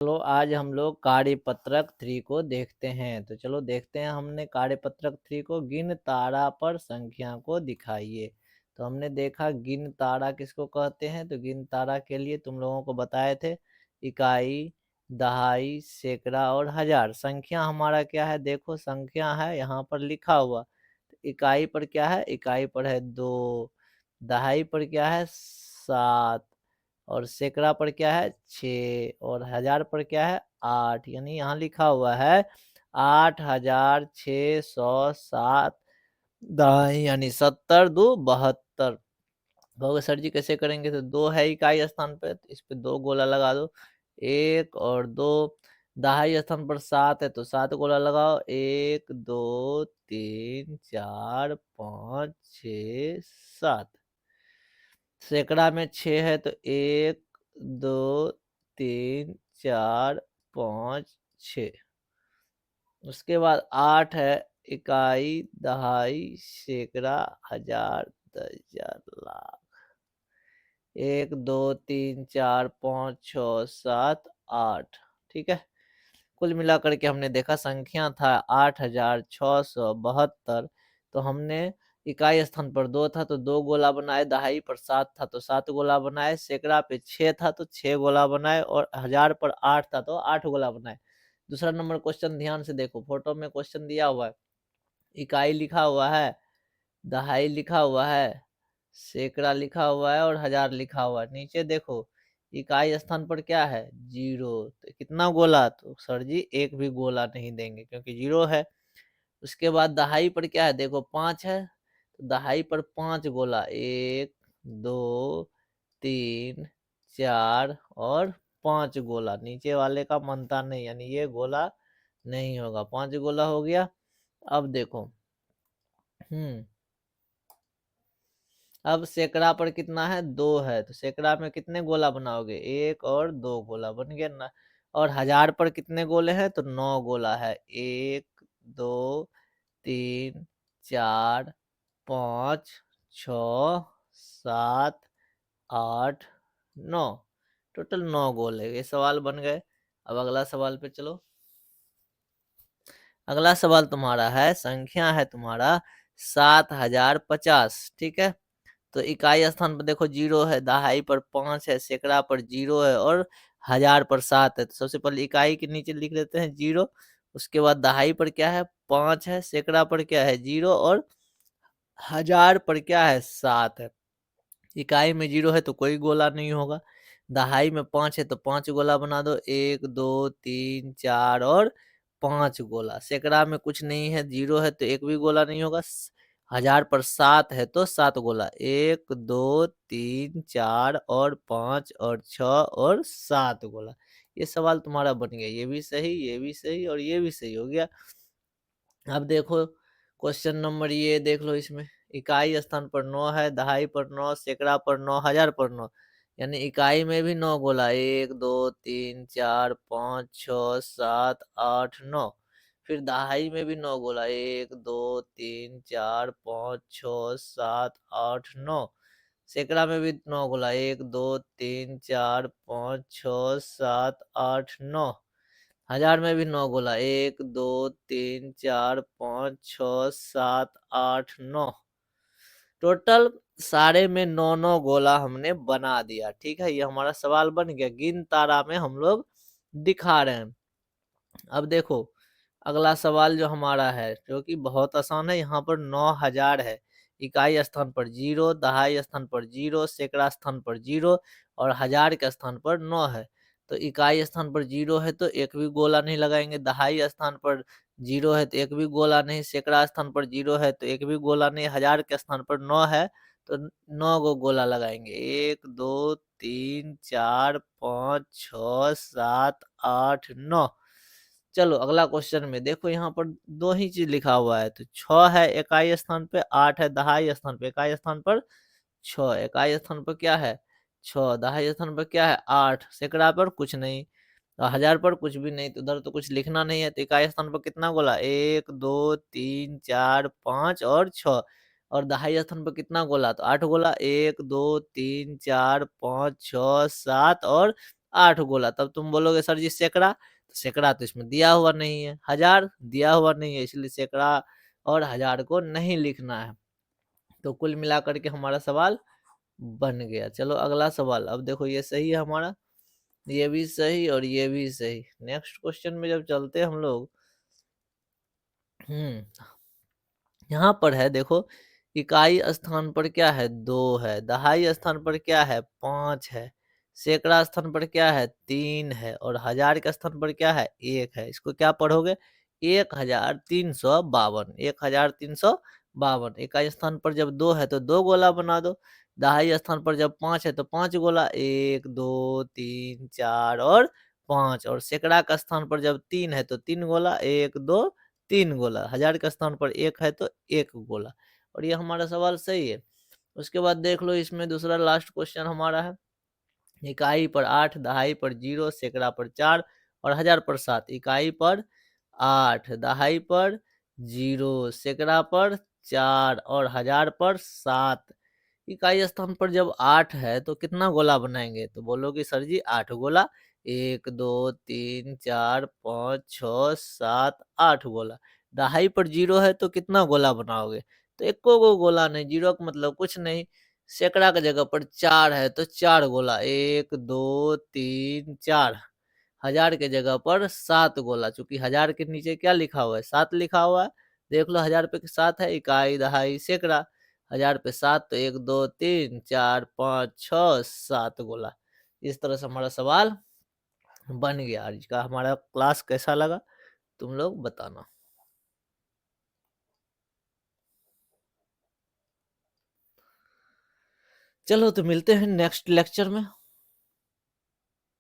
चलो आज हम लोग कार्यपत्रक 3 को देखते हैं। तो चलो देखते हैं हमने कार्यपत्रक 3 को गिन तारा पर संख्या को दिखाइए। तो हमने देखा गिन तारा किसको कहते हैं, तो गिन तारा के लिए तुम लोगों को बताए थे इकाई, दहाई, सैकड़ा और हजार। संख्या हमारा क्या है, देखो संख्या है यहाँ पर लिखा हुआ। तो इकाई पर क्या है, इकाई पर है 2, दहाई पर क्या है 7 और सैकड़ा पर क्या है 6 और हजार पर क्या है 8। यानी यहाँ लिखा हुआ है 8607 दाएं, यानी 70 2 72। कहोगे सर जी कैसे करेंगे, तो 2 है इकाई स्थान पे तो इस पे 2 गोला लगा दो, 1 और 2। दहाई स्थान पर 7 है तो 7 गोला लगाओ, 1 2 3 4 5 6 7। सैकड़ा में 6 है तो 1 2 3 4 5 6। उसके बाद 8 है इकाई, दहाई, सैकड़ा, हजार, 10,000, लाख। 1 2 3 4 5 6 7 8। ठीक है, कुल मिलाकर के हमने देखा संख्या था 8672। तो हमने इकाई स्थान पर 2 था तो 2 गोला बनाए, दहाई पर 7 था तो 7 गोला बनाए, सैकड़ा पे 6 था तो 6 गोला बनाए और हजार पर 8 था तो 8 गोला बनाए। दूसरा नंबर क्वेश्चन ध्यान से देखो, फोटो में क्वेश्चन दिया हुआ है, इकाई लिखा हुआ है, दहाई लिखा हुआ है, सैकड़ा लिखा हुआ है और हजार लिखा हुआ है। नीचे देखो इकाई स्थान पर क्या है 0, तो कितना गोला, तो सर जी एक भी गोला नहीं देंगे क्योंकि 0 है। उसके बाद दहाई पर क्या है, देखो 5 है तो दहाई पर 5 गोला, 1 2 3 4 और 5 गोला। नीचे वाले का मनता नहीं, यानी ये गोला नहीं होगा, 5 गोला हो गया। अब देखो अब सैकड़ा पर कितना है 2 है तो सैकड़ा में कितने गोला बनाओगे, 1 और 2 गोला बन गया ना। और हजार पर कितने गोले हैं, तो 9 गोला है, 1 2 3 4 5 6 7 8 9। टोटल 9 गोल है। ये सवाल बन गए। अब अगला सवाल पे चलो। अगला सवाल तुम्हारा है, संख्या है तुम्हारा 7050। ठीक है, तो इकाई स्थान पर देखो 0 है, दहाई पर 5 है, सैकड़ा पर 0 है और हजार पर 7 है। तो सबसे पहले इकाई के नीचे लिख देते हैं 0। उसके बाद दहाई पर क्या है 5 है, सैकड़ा पर क्या है 0 और हजार पर क्या है 7 है। इकाई में 0 है तो कोई गोला नहीं होगा, दहाई में 5 है तो 5 गोला बना दो, 1 2 3 4 और 5 गोला। सैकड़ा में कुछ नहीं है, 0 है तो एक भी गोला नहीं होगा। हजार पर 7 है तो 7 गोला, 1 2 3 4 और 5 और 6 और 7 गोला। ये सवाल तुम्हारा बन गया, ये भी सही, ये भी सही और ये भी सही हो गया। अब देखो क्वेश्चन नंबर ये देख लो, इसमें इकाई स्थान पर 9 है, दहाई पर 9, सैकड़ा पर 9, हजार पर 9। यानी इकाई में भी 9 गोला, 1 2 3 4 5 6 7 8 9। फिर दहाई में भी 9 गोला, 1 2 3 4 5 6 7 8 9। सैकड़ा में भी 9 गोला, 1 2 3 4 5 6 7 8 9। हजार में भी 9 गोला, 1 2 3 4 5 6 7 8 9। टोटल सारे में 9 9 गोला हमने बना दिया। ठीक है, ये हमारा सवाल बन गया, गिन तारा में हम लोग दिखा रहे हैं। अब देखो अगला सवाल जो हमारा है, जो कि बहुत आसान है, यहाँ पर 9000 है। इकाई स्थान पर 0, दहाई स्थान पर 0, सैकड़ा स्थान पर 0 और हजार के स्थान पर 9 है। तो इकाई स्थान पर 0 है तो एक भी गोला नहीं लगाएंगे, दहाई स्थान पर 0 है तो एक भी गोला नहीं, सैकड़ा स्थान पर 0 है तो एक भी गोला नहीं, हजार के स्थान पर 9 है तो 9 गो गोला लगाएंगे, 1 2 3 4 5 6 7 8 9। चलो अगला क्वेश्चन में देखो, यहाँ पर दो ही चीज लिखा हुआ है, तो 6 है इकाई स्थान पे, 8 है दहाई स्थान पे। इकाई स्थान पर 6, इकाई स्थान पर क्या है 6, दहाई स्थान पर क्या है 8, सैकड़ा पर कुछ नहीं और हजार पर कुछ भी नहीं, तो उधर तो कुछ लिखना नहीं है। तो इकाई स्थान पर कितना गोला, 1 2 3 4 5 और 6। और दहाई स्थान पर कितना गोला, तो 8 गोला, 1 2 3 4 5 6 7 और 8 गोला। तब तुम बोलोगे सर जी सैकड़ा, तो सैकड़ा तो इसमें दिया हुआ नहीं है। हजार दिया हुआ नहीं है, इसलिए सैकड़ा और हजार को नहीं लिखना है। तो कुल मिलाकर के हमारा सवाल बन गया। चलो अगला सवाल, अब देखो ये सही है हमारा, ये भी सही और ये भी सही। नेक्स्ट क्वेश्चन में जब चलते हैं हम लोग, यहाँ पर है देखो, इकाई स्थान पर क्या है 2 है, दहाई स्थान पर क्या है 5 है, सैकड़ा स्थान पर क्या है 3 है और हजार के स्थान पर क्या है 1 है। इसको क्या पढ़ोगे 1352, 1352। इकाई स्थान पर जब 2 है तो 2 गोला बना दो, दहाई स्थान पर जब 5 है तो 5 गोला, 1 2 3 4 और 5, और सैकड़ा का स्थान पर जब 3 है तो 3 गोला, 1 2 3 गोला, हजार के स्थान पर 1 है तो 1 गोला। और ये हमारा सवाल सही है। उसके बाद देख लो इसमें दूसरा लास्ट क्वेश्चन हमारा है, इकाई पर 8, दहाई पर 0, सैकड़ा पर 4 और हजार पर 7। इकाई पर 8, दहाई पर 0, सैकड़ा पर 4 और हजार पर 7। इकाई स्थान पर जब 8 है तो कितना गोला बनाएंगे, तो बोलोगे सर जी 8 गोला, 1 2 3 4 5 6 7 8 गोला। दहाई पर 0 है तो कितना गोला बनाओगे, तो एको गो गोला नहीं, 0 का मतलब कुछ नहीं। सैकड़ा की जगह पर 4 है तो 4 गोला, 1 2 3 4। हजार के जगह पर 7 गोला, चूंकि हजार के नीचे क्या लिखा हुआ है 7 लिखा हुआ है। देख लो हजार पे 7 है, इकाई दहाई सैकड़ा, हजार पे 7 तो 1 2 3 4 5 6 7 गोला। इस तरह से हमारा सवाल बन गया। आज का हमारा क्लास कैसा लगा तुम लोग बताना। चलो तो मिलते हैं नेक्स्ट लेक्चर में।